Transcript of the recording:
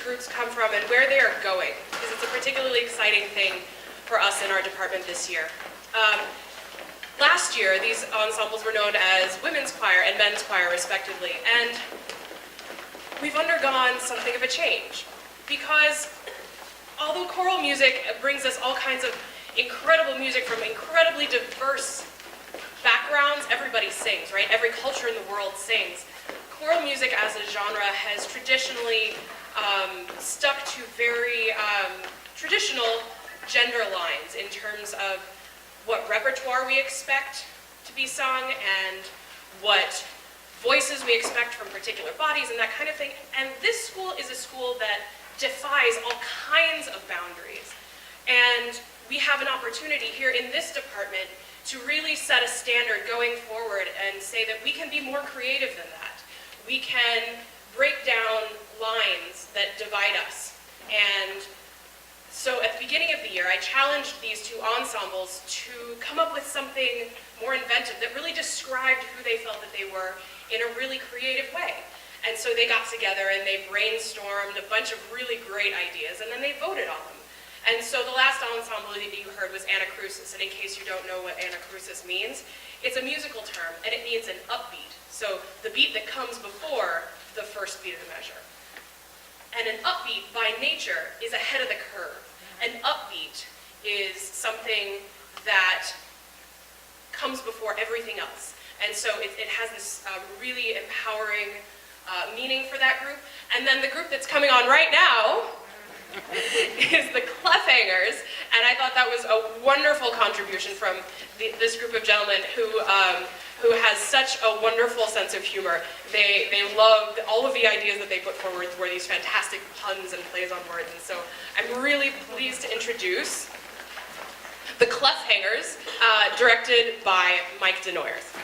groups come from and where they are going, because it's a particularly exciting thing for us in our department this year. Last year, these ensembles were known as women's choir and men's choir, respectively, and we've undergone something of a change, because although choral music brings us all kinds of incredible music from incredibly diverse backgrounds, everybody sings, right? Every culture in the world sings. Choral music as a genre has traditionally stuck to very traditional gender lines in terms of what repertoire we expect to be sung and what voices we expect from particular bodies and that kind of thing. And this school is a school that defies all kinds of boundaries. And we have an opportunity here in this department to really set a standard going forward and say that we can be more creative than that. We can break down lines that divide us. And so at the beginning of the year, I challenged these two ensembles to come up with something more inventive that really described who they felt that they were in a really creative way. And so they got together and they brainstormed a bunch of really great ideas, and then they voted on them. And so the last ensemble that you heard was anacrusis, and in case you don't know what anacrusis means, it's a musical term, and it means an upbeat. So the beat that comes before the first beat of the measure. And an upbeat, by nature, is ahead of the curve. An upbeat is something that comes before everything else. And so it has this really empowering meaning for that group. And then the group that's coming on right now is the Clef, and I thought that was a wonderful contribution from this group of gentlemen who has such a wonderful sense of humor. They loved all of the ideas that they put forward were these fantastic puns and plays on words, and so I'm really pleased to introduce the Clef, directed by Mike Denoyers.